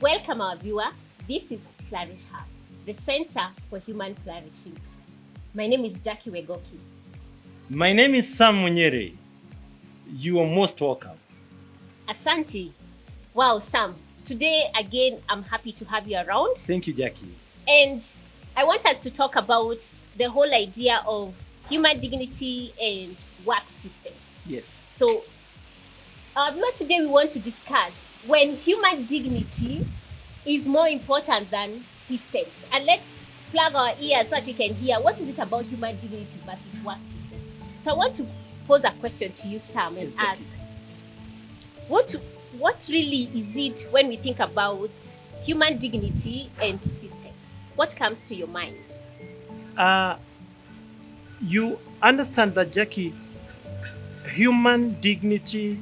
Welcome, our viewer. This is Flourish Hub, the Center for Human Flourishing. My name is Jackie Wegoki. My name is Sam Munyere. You are most welcome. Asante. Wow, Sam. Today, again, I'm happy to have you around. Thank you, Jackie. And I want us to talk about the whole idea of human dignity and work systems. Yes. So, our viewer, today we want to discuss when human dignity is more important than systems. And let's plug our ears so that we can hear what is it about human dignity versus work systems. So I want to pose a question to you, Sam, and ask, what really is it when we think about human dignity and systems? What comes to your mind? You understand that, Jackie, human dignity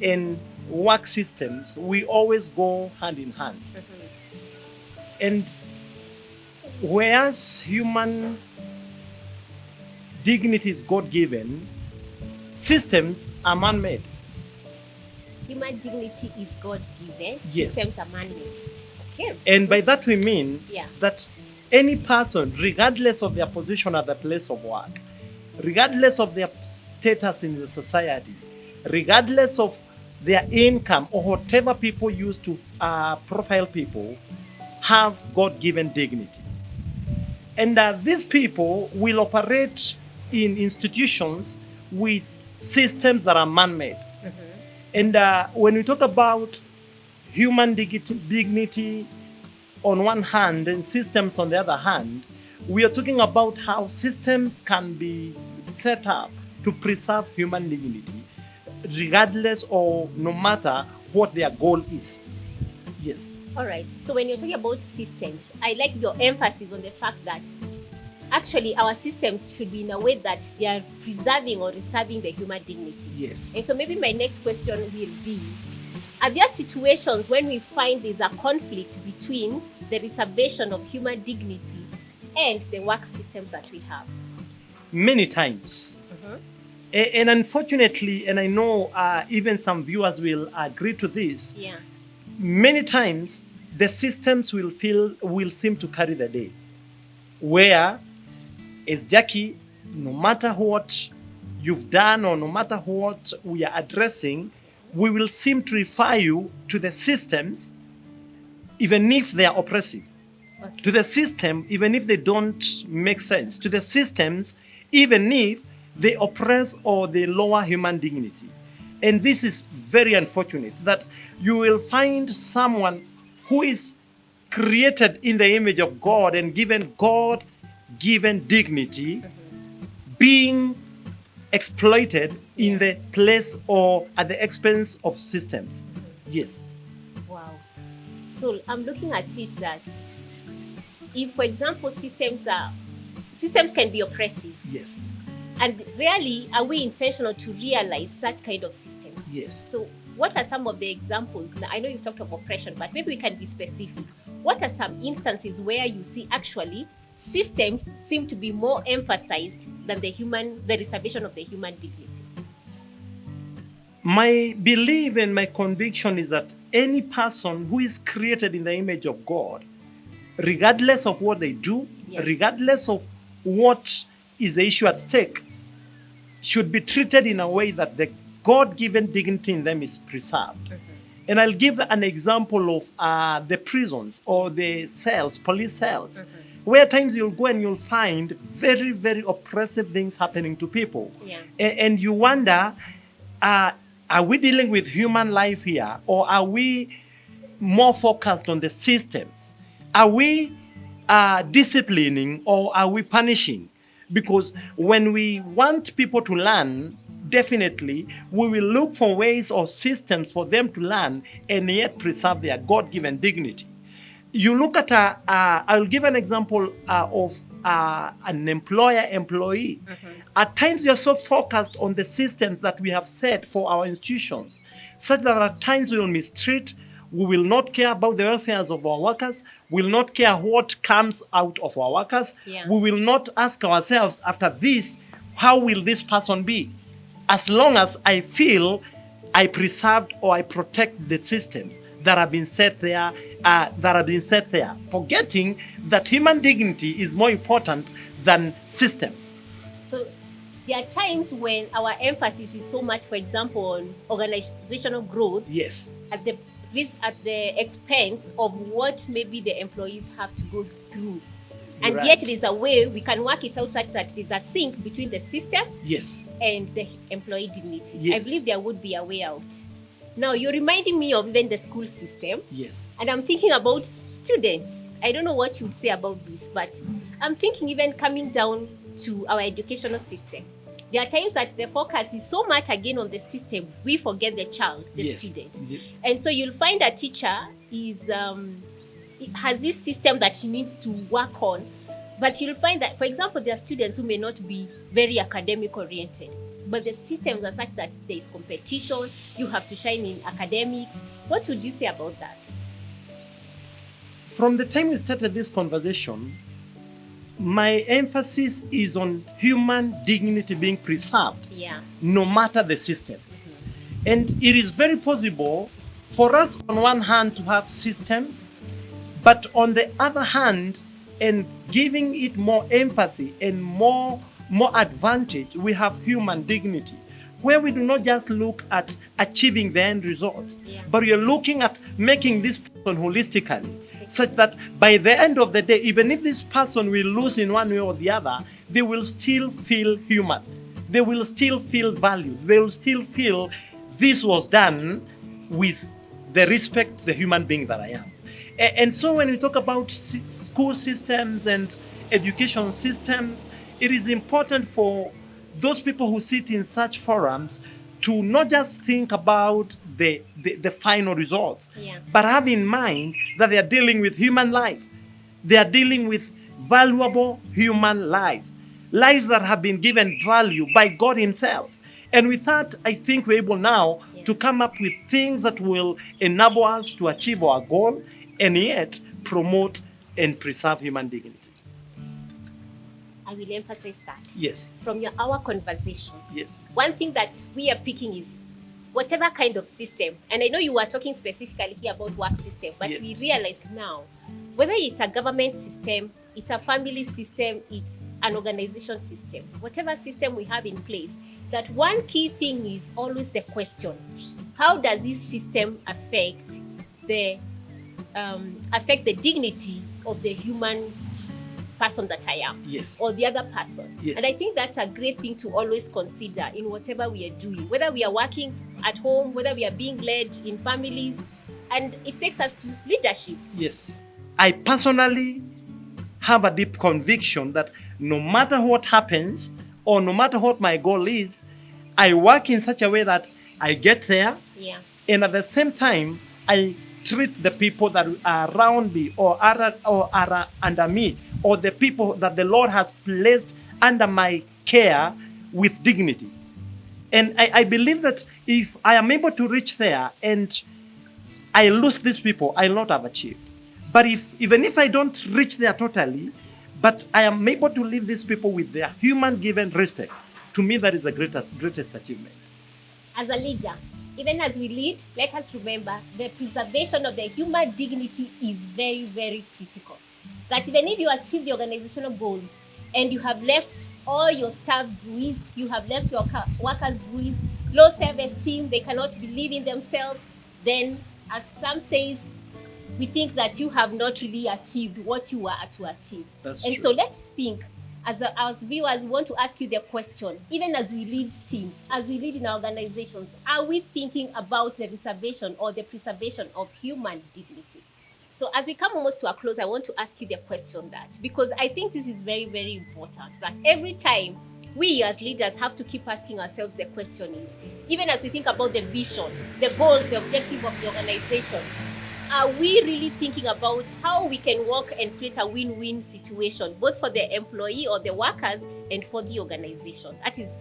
and work systems, we always go hand in hand. And whereas human dignity is God-given, systems are man-made. Human dignity is God-given. Yes. Systems are man-made. Okay. And by that we mean Yeah. that any person, regardless of their position at the place of work, regardless of their status in the society, regardless of their income or whatever people use to profile people, have God-given dignity. And these people will operate in institutions with systems that are man-made. And when we talk about human dignity on one hand and systems on the other hand, we are talking about how systems can be set up to preserve human dignity, regardless or no matter what their goal is. Yes. All right. So when you're talking about systems, I like your emphasis on the fact that actually our systems should be in a way that they are preserving or reserving the human dignity. Yes. And so maybe my next question will be, are there situations when we find there's a conflict between the reservation of human dignity and the work systems that we have? Many times. And unfortunately, and I know even some viewers will agree to this, Yeah. many times the systems will seem to carry the day. Where, as Jackie, no matter what you've done or no matter what we are addressing, we will seem to refer you to the systems, even if they are oppressive. Okay. To the system, even if they don't make sense. To the systems, even if they oppress or they lower human dignity. And this is very unfortunate that you will find someone who is created in the image of God and given God-given dignity being exploited in the place or at the expense of systems. Yes. Wow. So I'm looking at it that if, for example, systems can be oppressive, Yes. and rarely are we intentional to realize that kind of systems. Yes. So what are some of the examples? Now, I know you've talked of oppression, but maybe we can be specific. What are some instances where you see actually systems seem to be more emphasized than the reservation of the human dignity? My belief and my conviction is that any person who is created in the image of God, regardless of what they do, Yeah. regardless of what is the issue at stake, should be treated in a way that the God-given dignity in them is preserved. And I'll give an example of the prisons or the cells, police cells, where at times you'll go and you'll find very, very oppressive things happening to people. Yeah. And you wonder, are we dealing with human life here, or are we more focused on the systems? Are we disciplining or are we punishing? Because when we want people to learn, definitely we will look for ways or systems for them to learn and yet preserve their God-given dignity. You look at I'll give an example of an employer-employee. At times we are so focused on the systems that we have set for our institutions, such that at times we will mistreat, we will not care about the welfare of our workers, we will not care what comes out of our workers. Yeah. We will not ask ourselves after this, how will this person be? As long as I feel I preserved or I protect the systems, that have been set there, forgetting that human dignity is more important than systems. So there are times when our emphasis is so much, for example, on organizational growth Yes. at the expense of what maybe the employees have to go through. And Right. yet there's a way we can work it out such that there's a sync between the system Yes. and the employee dignity. Yes. I believe there would be a way out. Now, you're reminding me of even the school system, Yes. and I'm thinking about students. I don't know what you would say about this, but I'm thinking even coming down to our educational system. There are times that the focus is so much again on the system, we forget the child, the Yes. student. Yes. And so you'll find a teacher has this system that she needs to work on, but you'll find that, for example, there are students who may not be very academic oriented, but the systems are such that there is competition, you have to shine in academics. What would you say about that? From the time we started this conversation, my emphasis is on human dignity being preserved, Yeah. no matter the systems. And it is very possible for us, on one hand, to have systems, but on the other hand, and giving it more emphasis and more advantage, we have human dignity, where we do not just look at achieving the end results, Yeah. but we are looking at making this person holistically, such that by the end of the day, even if this person will lose in one way or the other, they will still feel human. They will still feel valued. They will still feel this was done with the respect, the human being that I am. And so when we talk about school systems and education systems, it is important for those people who sit in such forums to not just think about the final results, Yeah. but have in mind that they are dealing with human life. They are dealing with valuable human lives, lives that have been given value by God Himself. And with that, I think we're able now to come up with things that will enable us to achieve our goal and yet promote and preserve human dignity. I will emphasize that. Yes. From our conversation, Yes. one thing that we are picking is whatever kind of system, and I know you were talking specifically here about work system, but Yes. we realize now, whether it's a government system, it's a family system, it's an organization system, whatever system we have in place, that one key thing is always the question: how does this system affect the dignity of the human person that I am, Yes. or the other person? Yes. And I think that's a great thing to always consider in whatever we are doing, whether we are working at home, whether we are being led in families, and it takes us to leadership. Yes. I personally have a deep conviction that no matter what happens or no matter what my goal is, I work in such a way that I get there, Yeah. and at the same time, I treat the people that are around me or are under me, or the people that the Lord has placed under my care, with dignity. And I believe that if I am able to reach there and I lose these people, I'll not have achieved. But even if I don't reach there totally, but I am able to leave these people with their human given respect, to me that is the greatest achievement. As a leader, even as we lead, let us remember the preservation of the human dignity is very, very critical. That even if you achieve the organizational goals and you have left all your staff bruised, you have left your workers bruised, low self-esteem, they cannot believe in themselves, then, as some says, we think that you have not really achieved what you were to achieve. That's and true. so let's think, as viewers, we want to ask you the question, even as we lead teams, as we lead in our organizations, are we thinking about the reservation or the preservation of human dignity? So as we come almost to a close, I want to ask you the question that, because I think this is very, very important, that every time we as leaders have to keep asking ourselves the question is, even as we think about the vision, the goals, the objective of the organization, are we really thinking about how we can work and create a win-win situation, both for the employee or the workers and for the organization? That is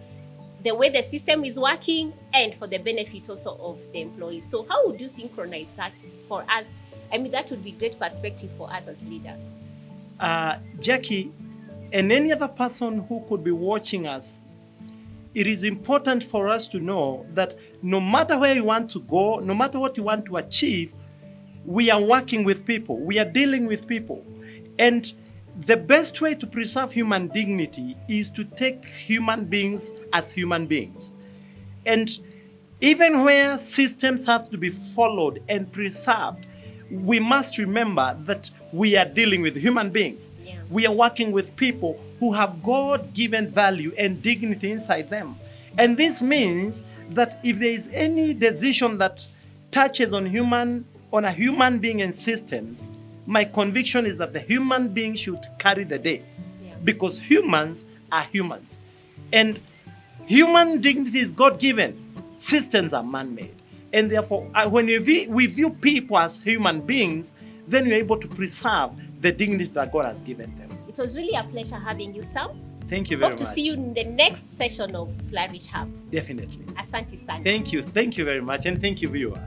the way the system is working and for the benefit also of the employees. So how would you synchronize that for us? I mean, that would be great perspective for us as leaders. Jackie, and any other person who could be watching us, it is important for us to know that no matter where you want to go, no matter what you want to achieve, we are working with people, we are dealing with people. And the best way to preserve human dignity is to take human beings as human beings. And even where systems have to be followed and preserved, we must remember that we are dealing with human beings. Yeah. We are working with people who have God-given value and dignity inside them. And this means that if there is any decision that touches on a human being and systems, my conviction is that the human being should carry the day. Yeah. Because humans are humans. And human dignity is God-given. Systems are man-made. And therefore, when we view people as human beings, then we're able to preserve the dignity that God has given them. It was really a pleasure having you, Sam. Thank you very Hope much. to see you in the next session of Flourish Hub. Definitely. Asante sana. Thank you. Thank you very much. And thank you, viewer.